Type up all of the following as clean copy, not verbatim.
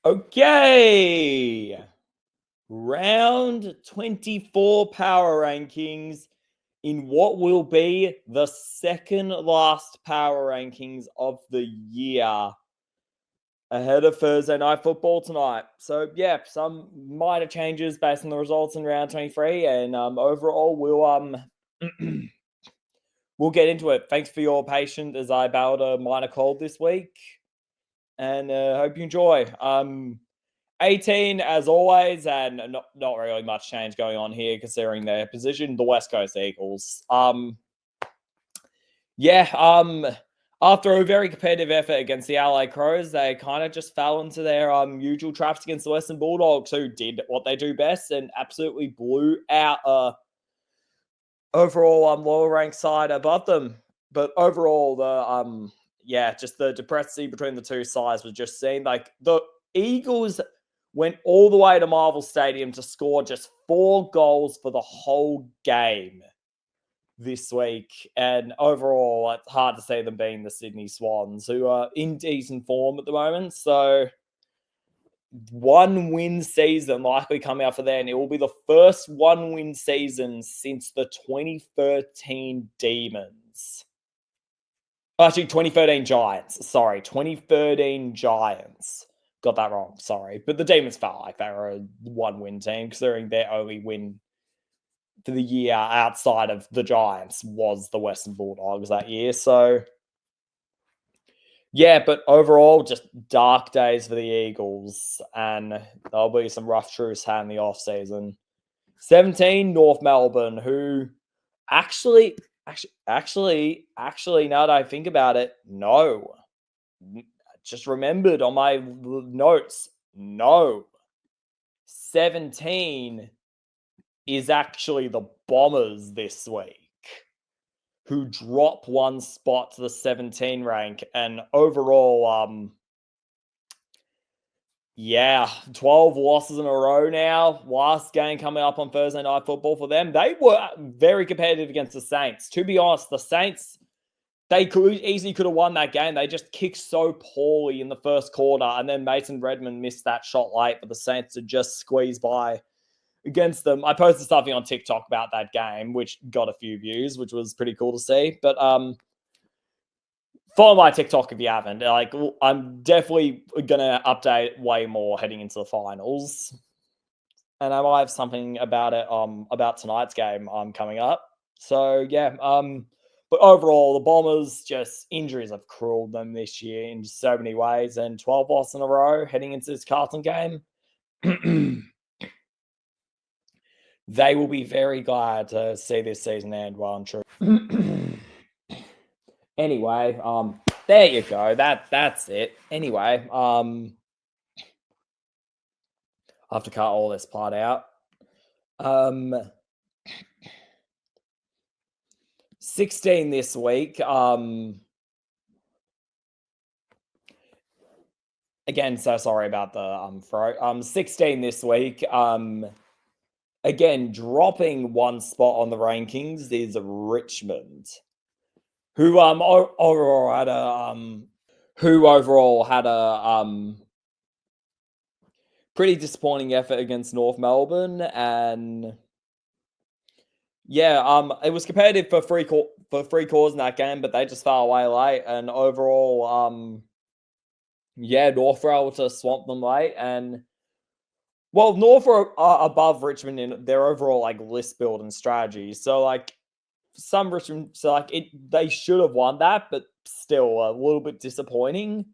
Okay. Round 24 power rankings in what will be the second last power rankings of the year ahead of Thursday night football tonight. So yeah, some minor changes based on the results in round 23 and overall we'll get into it. Thanks for your patience as I battled a minor cold this week and hope you enjoy. 18 as always, and not really much change going on here considering their position, the West Coast Eagles. After a very competitive effort against the LA Crows, they kind of just fell into their usual traps against the Western Bulldogs, who did what they do best and absolutely blew out overall lower ranked side above them. But overall, just the discrepancy between the two sides was just seen. Like the Eagles went all the way to Marvel Stadium to score just 4 goals for the whole game this week. And overall, it's hard to see them being the Sydney Swans, who are in decent form at the moment. So 1-win season likely coming out for them. It will be the first 1-win season since the 2013 Demons. Actually, 2013 Giants. Sorry, 2013 Giants. Got that wrong. Sorry. But the Demons felt like they were a 1-win team, considering their only win for the year outside of the Giants was the Western Bulldogs that year. So, yeah, but overall, just dark days for the Eagles, and there'll be some rough truths had in the offseason. 17, North Melbourne, who actually, now that I think about it, no. Just remembered on my notes, no. 17 is actually the Bombers this week, who drop one spot to the 17 rank, and overall, 12 losses in a row now. Last game coming up on Thursday Night Football for them. They were very competitive against the Saints. To be honest, the Saints, they could have won that game. They just kicked so poorly in the first quarter, and then Mason Redmond missed that shot late, but the Saints had just squeezed by against them. I posted something on TikTok about that game, which got a few views, which was pretty cool to see. But follow my TikTok if you haven't. Like, I'm definitely gonna update way more heading into the finals, and I might have something about it about tonight's game coming up. So yeah, but overall, the Bombers, just injuries have cruelled them this year in so many ways, and 12 losses in a row heading into this Carlton game. They will be very glad to see this season end well and true. Anyway, there you go. That's it. Anyway, I have to cut all this part out. 16 this week. Again, so sorry about the throat. 16 this week. Again, dropping one spot on the rankings is Richmond, who overall had a pretty disappointing effort against North Melbourne, and it was competitive for three quarters in that game, but they just fell away late, and overall, North were able to swamp them late, and North are above Richmond in their overall list building strategy. So some Richmond, they should have won that, but still a little bit disappointing,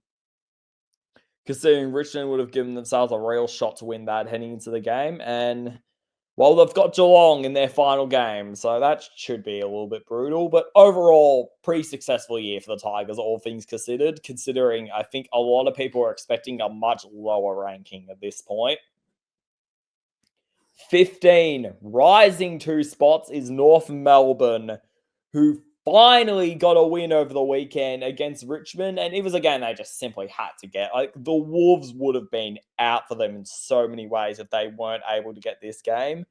considering Richmond would have given themselves a real shot to win that heading into the game. And they've got Geelong in their final game, so that should be a little bit brutal. But overall, pretty successful year for the Tigers, all things considered, considering I think a lot of people are expecting a much lower ranking at this point. 15, rising 2 spots, is North Melbourne, who finally got a win over the weekend against Richmond. And it was a game they just simply had to get. The Wolves would have been out for them in so many ways if they weren't able to get this game.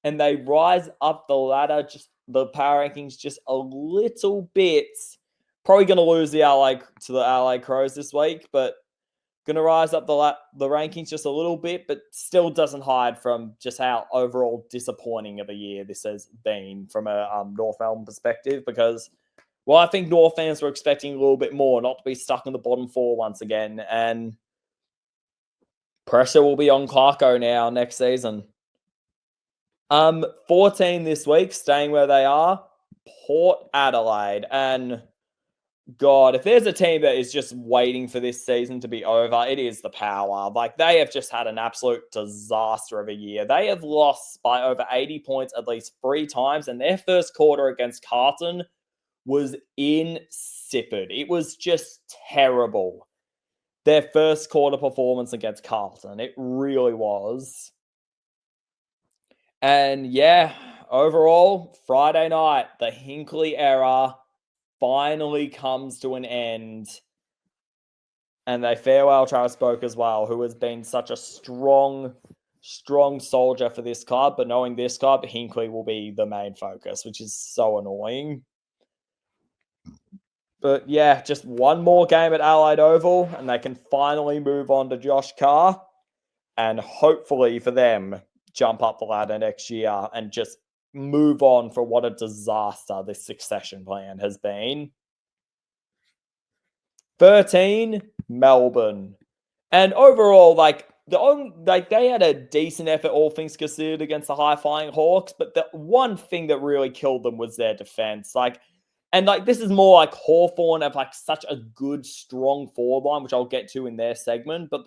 And they rise up the ladder, just the power rankings, just a little bit. Probably going to lose to the LA Crows this week, but going to rise up the rankings just a little bit, but still doesn't hide from just how overall disappointing of a year this has been from a North Melbourne perspective. Because, well, I think North fans were expecting a little bit more, not to be stuck in the bottom four once again. And pressure will be on Clarko now next season. 14 this week, staying where they are, Port Adelaide. And God, if there's a team that is just waiting for this season to be over, it is the Power. Like, they have just had an absolute disaster of a year. They have lost by over 80 points at least 3 times, and their first quarter against Carlton was insipid. It was just terrible. Their first quarter performance against Carlton. It really was. And yeah, overall, Friday night, the Hinkley era finally comes to an end. And they farewell Travis Boak as well, who has been such a strong soldier for this club. But knowing this club, Hinkley will be the main focus, which is so annoying. But yeah, just one more game at Allied Oval, and they can finally move on to Josh Carr. And hopefully for them, jump up the ladder next year and just move on for what a disaster this succession plan has been. 13, Melbourne. And overall, they had a decent effort, all things considered, against the high-flying Hawks, but the one thing that really killed them was their defense. This is more like Hawthorn have such a good, strong forward line, which I'll get to in their segment, but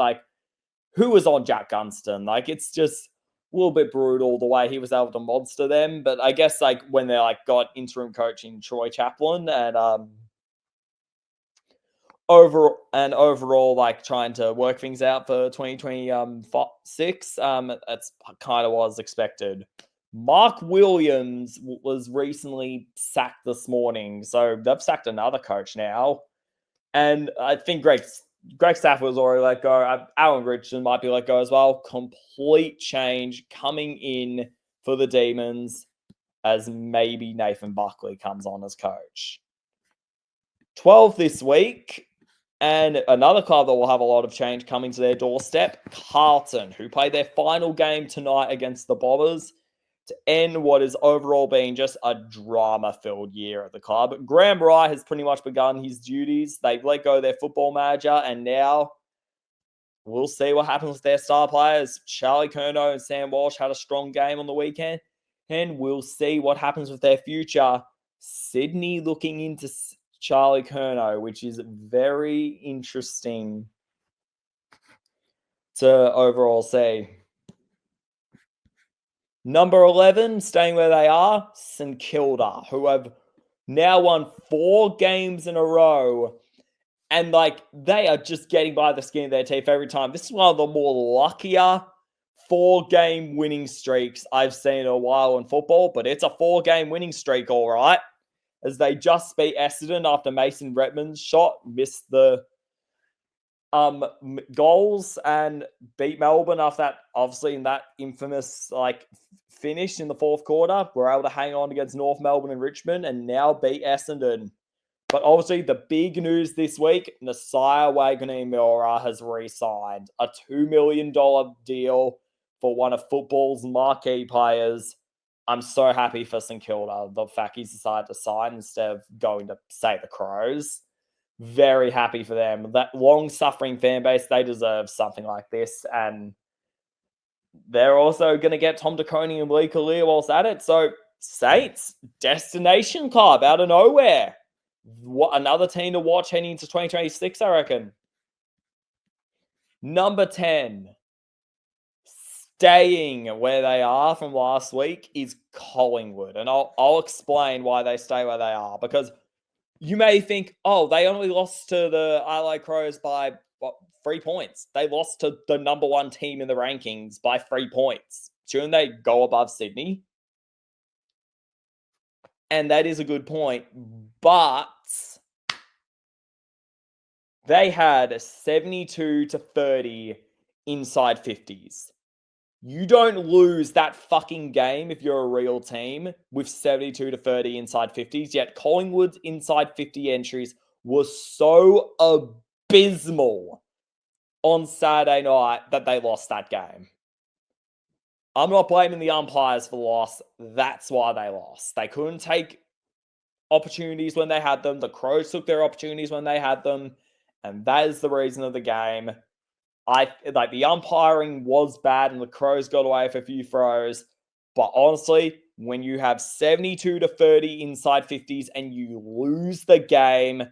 who was on Jack Gunston? It's just a little bit brutal the way he was able to monster them. But I guess when they got interim coaching Troy Chaplin and overall trying to work things out for 2026, that's kind of was expected. Mark Williams was recently sacked this morning, so they've sacked another coach now, and I think Greg Stafford was already let go. Alan Richardson might be let go as well. Complete change coming in for the Demons as maybe Nathan Buckley comes on as coach. 12 this week, and another club that will have a lot of change coming to their doorstep, Carlton, who played their final game tonight against the Bombers to end what is overall being just a drama-filled year at the club. Graham Wright has pretty much begun his duties. They've let go of their football manager, and now we'll see what happens with their star players. Charlie Curnow and Sam Walsh had a strong game on the weekend, and we'll see what happens with their future. Sydney looking into Charlie Curnow, which is very interesting to overall see. Number 11, staying where they are, St Kilda, who have now won 4 games in a row. And they are just getting by the skin of their teeth every time. This is one of the more luckier 4-game winning streaks I've seen in a while in football. But it's a 4-game winning streak, all right. As they just beat Essendon after Mason Redmond's shot missed the goals and beat Melbourne after that, obviously in that infamous finish in the fourth quarter. We're able to hang on against North Melbourne and Richmond and now beat Essendon. But obviously the big news this week, Nasiah Waganimura has re-signed a $2 million deal for one of football's marquee players. I'm so happy for St Kilda, the fact he's decided to sign instead of going to, say, the Crows. Very happy for them. That long-suffering fan base, they deserve something like this. And they're also going to get Tom DeConey and Lee Kalia whilst at it. So, Saints, destination club out of nowhere. What another team to watch heading into 2026, I reckon. Number 10, staying where they are from last week, is Collingwood. And I'll explain why they stay where they are. Because you may think, they only lost to the Adelaide Crows by 3 points. They lost to the number 1 team in the rankings by 3 points. Shouldn't they go above Sydney? And that is a good point. But they had 72-30 inside 50s. You don't lose that fucking game if you're a real team with 72-30 inside 50s. Yet Collingwood's inside 50 entries was so abysmal. on Saturday night that they lost that game. I'm not blaming the umpires for the loss. That's why they lost. They couldn't take opportunities when they had them. The Crows took their opportunities when they had them. And that is the reason of the game. The umpiring was bad and the Crows got away with a few throws. But honestly, when you have 72 to 30 inside 50s and you lose the game,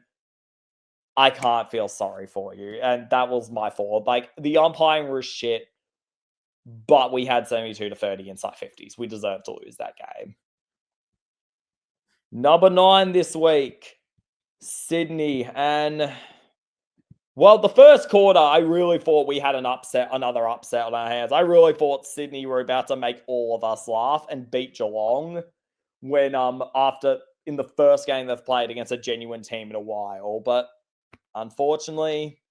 I can't feel sorry for you. And that was my fault. Like, the umpiring was shit, but we had 72 to 30 inside 50s. We deserved to lose that game. Number 9 this week, Sydney. And, well, the first quarter, I really thought we had another upset on our hands. I really thought Sydney were about to make all of us laugh and beat Geelong when, in the first game they've played against a genuine team in a while. But unfortunately,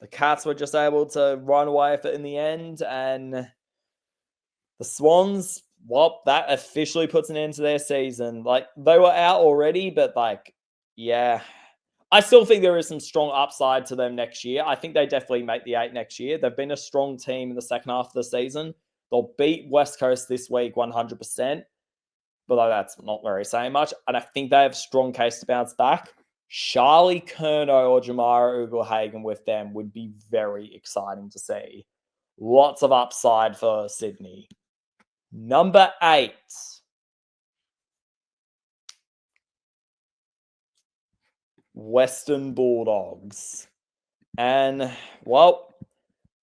the Cats were just able to run away with it in the end. And the Swans, well, that officially puts an end to their season. Like, they were out already, but, like, yeah. I still think there is some strong upside to them next year. I think they definitely make the 8 next year. They've been a strong team in the second half of the season. They'll beat West Coast this week 100%. But that's not very saying much. And I think they have a strong case to bounce back. Charlie Curnow or Jamara Ugle-Hagan with them would be very exciting to see. Lots of upside for Sydney. Number 8. Western Bulldogs. And, well,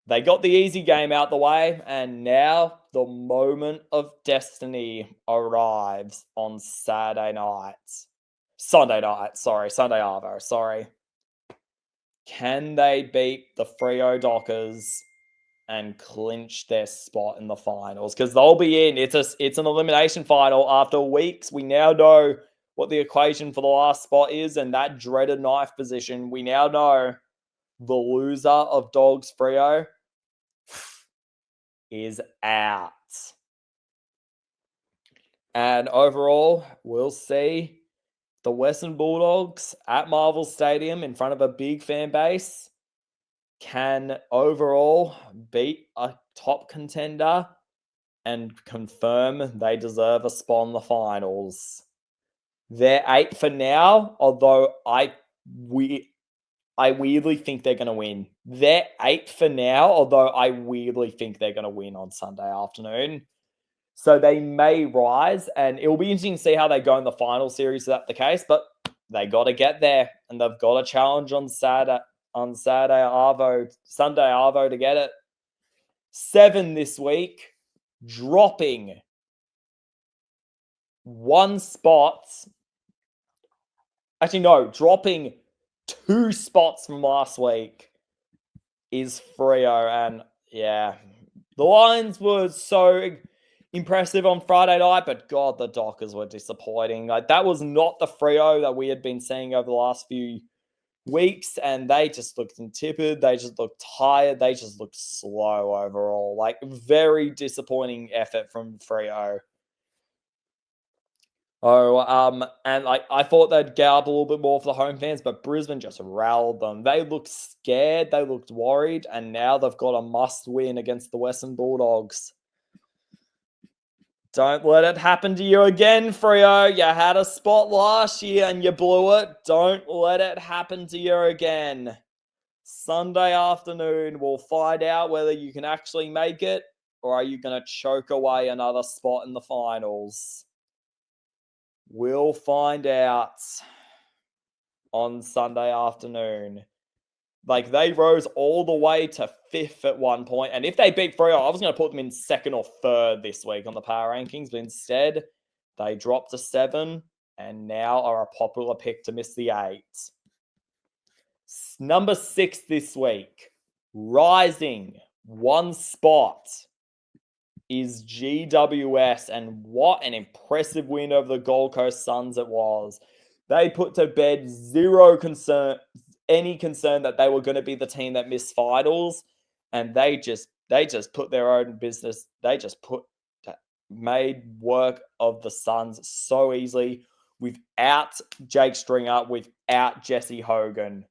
they got the easy game out the way, and now the moment of destiny arrives on Sunday Arvo, sorry. Can they beat the Freo Dockers and clinch their spot in the finals? Because they'll be in. It's an elimination final after weeks. We now know what the equation for the last spot is, and that dreaded knife position. We now know the loser of Dogs Freo is out. And overall, we'll see the Western Bulldogs at Marvel Stadium in front of a big fan base can overall beat a top contender and confirm they deserve a spot in the finals. They're 8 for now, although I weirdly think they're going to win. They're 8 for now, although I weirdly think they're going to win on Sunday afternoon. So they may rise, and it will be interesting to see how they go in the final series if that's the case, but they got to get there, and they've got a challenge on Sunday Arvo to get it. 7 this week, dropping 1 spot. Actually, no, dropping 2 spots from last week is Freo. And yeah, the Lions were so impressive on Friday night, but God, the Dockers were disappointing. Like, that was not the Freo that we had been seeing over the last few weeks, and they just looked insipid. They just looked tired. They just looked slow overall. Like, very disappointing effort from Freo. And I thought they'd get up a little bit more for the home fans, but Brisbane just rallied them. They looked scared, they looked worried, and now they've got a must-win against the Western Bulldogs. Don't let it happen to you again, Freo. You had a spot last year and you blew it. Don't let it happen to you again. Sunday afternoon, we'll find out whether you can actually make it, or are you going to choke away another spot in the finals. We'll find out on Sunday afternoon. Like, they rose all the way to 5th at one point. And if they beat Freo, I was going to put them in 2nd or 3rd this week on the power rankings. But instead, they dropped to 7 and now are a popular pick to miss the 8. Number 6 this week, rising 1 spot, is GWS. And what an impressive win over the Gold Coast Suns it was. They put to bed any concern that they were going to be the team that missed finals, and they just put their own business. They just made work of the Suns so easily without Jake Stringer, without Jesse Hogan.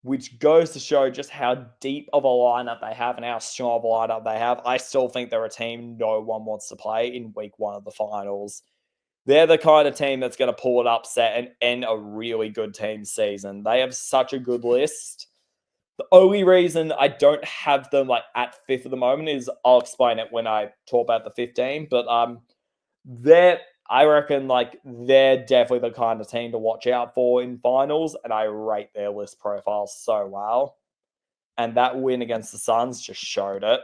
which goes to show just how deep of a lineup they have and how strong of a lineup they have. I still think they're a team no one wants to play in week 1 of the finals. They're the kind of team that's going to pull an upset and end a really good team season. They have such a good list. The only reason I don't have them like at 5th at the moment is I'll explain it when I talk about the 15. But I reckon like they're definitely the kind of team to watch out for in finals, and I rate their list profile so well. And that win against the Suns just showed it.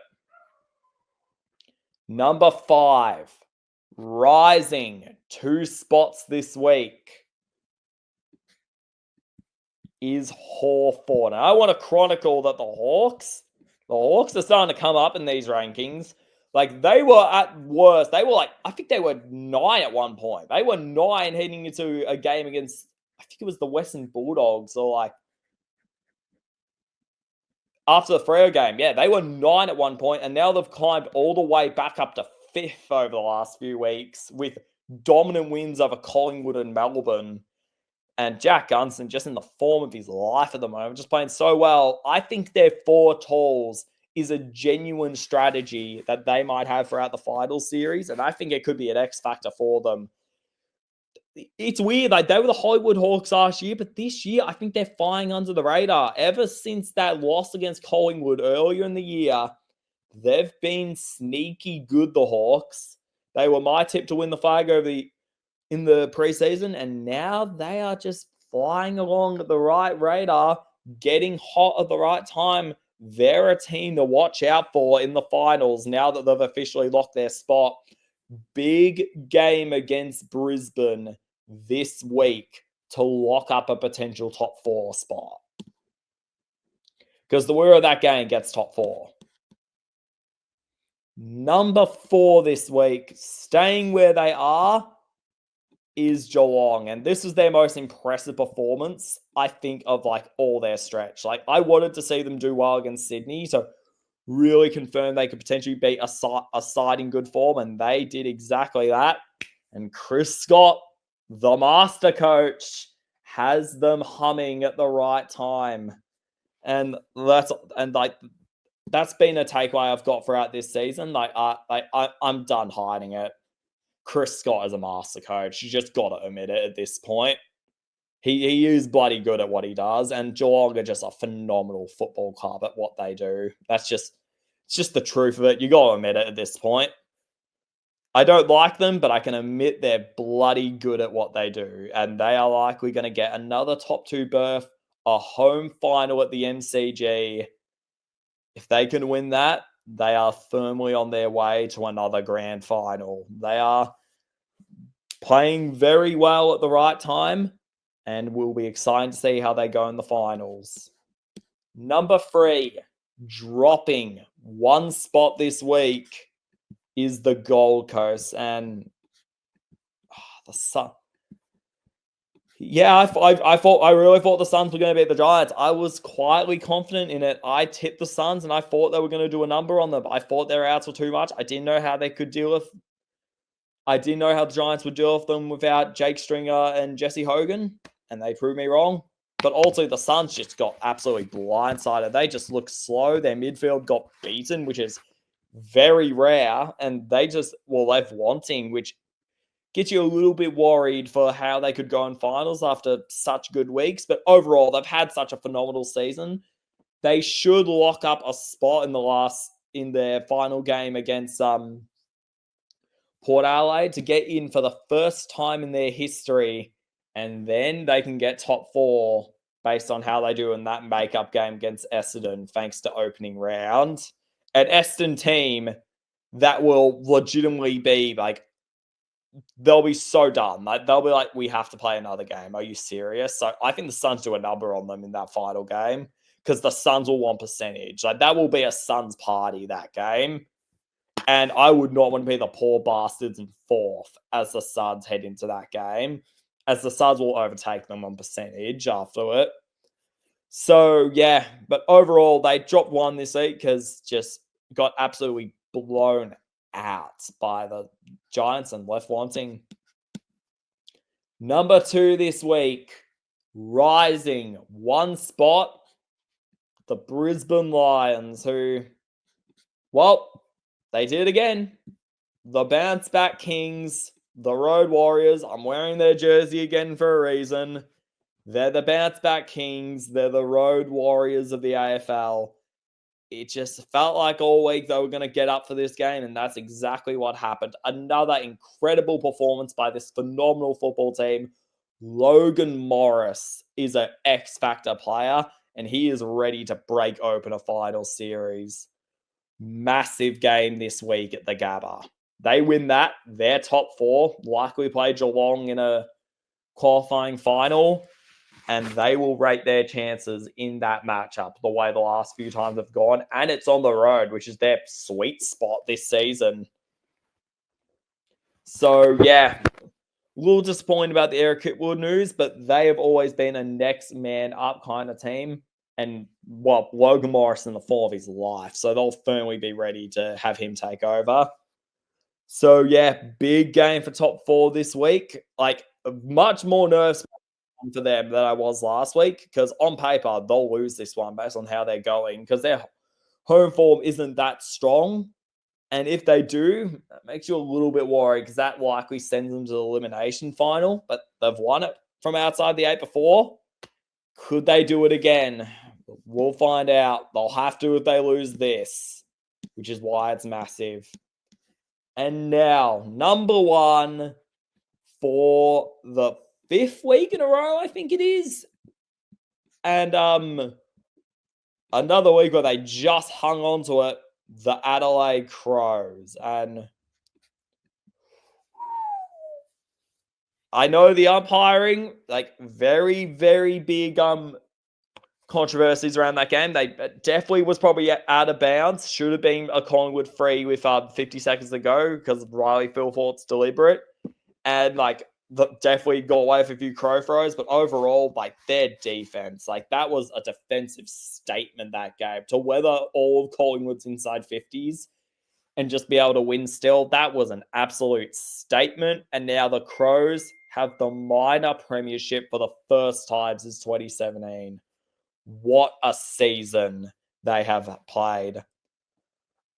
Number 5, rising 2 spots this week, is Hawthorn. I want to chronicle that the Hawks are starting to come up in these rankings. Like, they were at worst, they were like, I think they were 9 at one point. They were 9 heading into a game against, I think it was the Western Bulldogs, or like, after the Freo game. Yeah, they were 9 at one point, and now they've climbed all the way back up to 5th over the last few weeks with dominant wins over Collingwood and Melbourne. And Jack Gunston just in the form of his life at the moment, just playing so well. I think their 4 talls is a genuine strategy that they might have throughout the final series, and I think it could be an X factor for them. It's weird, like they were the Hollywood Hawks last year, but this year I think they're flying under the radar. Ever since that loss against Collingwood earlier in the year, they've been sneaky good, the Hawks. They were my tip to win the flag in the preseason, and now they are just flying along at the right radar, getting hot at the right time. They're a team to watch out for in the finals now that they've officially locked their spot. Big game against Brisbane this week to lock up a potential top 4 spot. Because the winner of that game gets top 4. Number 4 this week, staying where they are, is Geelong. And this is their most impressive performance, I think, of like all their stretch. Like, I wanted to see them do well against Sydney to really confirm they could potentially beat a side in good form, and they did exactly that. And Chris Scott, the master coach, has them humming at the right time. And that's been a takeaway I've got throughout this season. I'm done hiding it. Chris Scott is a master coach. You just got to admit it at this point. He is bloody good at what he does, and Geelong are just a phenomenal football club at what they do. It's just the truth of it. You got to admit it at this point. I don't like them, but I can admit they're bloody good at what they do, and they are likely going to get another top 2 berth, a home final at the MCG. If they can win that, they are firmly on their way to another grand final. They are playing very well at the right time, and we'll be excited to see how they go in the finals. Number 3, dropping 1 spot this week, is the Gold Coast. And the Sun. Yeah, I really thought the Suns were going to beat the Giants. I was quietly confident in it. I tipped the Suns, and I thought they were going to do a number on them. I thought their outs were too much. I didn't know how they could deal with. I didn't know how the Giants would deal with them without Jake Stringer and Jesse Hogan, and they proved me wrong. But also, the Suns just got absolutely blindsided. They just looked slow. Their midfield got beaten, which is very rare, and they just were left wanting, which gets you a little bit worried for how they could go in finals after such good weeks. But overall, they've had such a phenomenal season. They should lock up a spot in their final game against Port Adelaide to get in for the first time in their history, and then they can get top 4 based on how they do in that makeup game against Essendon, thanks to opening round. An Essendon team that will legitimately be like, they'll be so dumb. Like, they'll be like, we have to play another game. Are you serious? So I think the Suns do a number on them in that final game, because the Suns will want percentage. Like, that will be a Suns party, that game. And I would not want to be the poor bastards in 4th as the Suns head into that game, as the Suns will overtake them on percentage after it. So, yeah. But overall, they dropped 1 this week because just got absolutely blown out by the Giants and left wanting. Number 2 this week, rising 1 spot, the Brisbane Lions, who, well, they did it again. The bounce back Kings, the Road Warriors. I'm wearing their jersey again for a reason. They're the bounce back Kings. They're the Road Warriors of the AFL. It just felt like all week they were going to get up for this game, and that's exactly what happened. Another incredible performance by this phenomenal football team. Logan Morris is an X-Factor player, and he is ready to break open a final series. Massive game this week at the Gabba. They win that, they're top 4, likely play Geelong in a qualifying final, and they will rate their chances in that matchup the way the last few times have gone. And it's on the road, which is their sweet spot this season. So, yeah, a little disappointed about the Eric Kitwood news, but they have always been a next man up kind of team. And, well, Logan Morris in the form of his life. So they'll firmly be ready to have him take over. So, yeah, big game for top 4 this week. Like, much more nerves for them than I was last week, because on paper they'll lose this one based on how they're going, because their home form isn't that strong, and if they do, it makes you a little bit worried, because that likely sends them to the elimination final. But they've won it from outside the 8 before. Could they do it again? We'll find out. They'll have to if they lose this, which is why it's massive. And now, number 1 for the 5th week in a row, I think it is. And another week where they just hung on to it, the Adelaide Crows. And I know the umpiring, like, very, very big controversies around that game. They definitely was probably out of bounds. Should have been a Collingwood free with 50 seconds to go, because of Riley Philfort's deliberate. And, like, definitely got away with a few crow throws, but overall, like, their defense, like, that was a defensive statement, that game, to weather all of Collingwood's inside 50s and just be able to win still. That was an absolute statement. And now the Crows have the minor premiership for the first time since 2017. What a season they have played.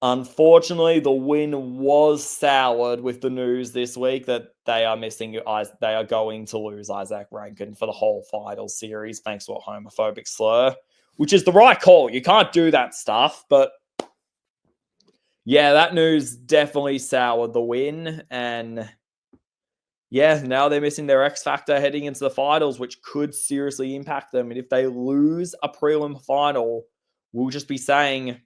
Unfortunately, the win was soured with the news this week that they are going to lose Isaac Rankin for the whole final series, thanks to a homophobic slur, which is the right call. You can't do that stuff, but yeah, that news definitely soured the win. And yeah, now they're missing their X factor heading into the finals, which could seriously impact them. And if they lose a prelim final, we'll just be saying,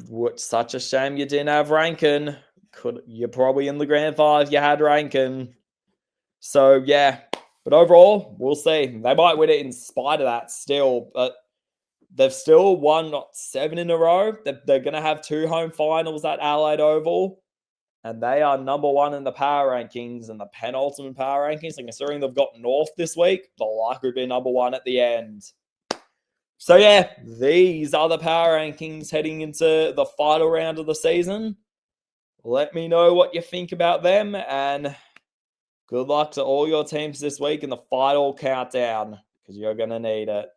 what such a shame you didn't have Rankin. You're probably in the grand final if you had Rankin. So yeah, but overall, we'll see. They might win it in spite of that still, but they've still won 7 in a row. They're going to have 2 home finals at Adelaide Oval, and they are number 1 in the power rankings and the penultimate power rankings. And considering they've got North this week, they'll likely be number 1 at the end. So yeah, these are the power rankings heading into the final round of the season. Let me know what you think about them, and good luck to all your teams this week in the final countdown, because you're going to need it.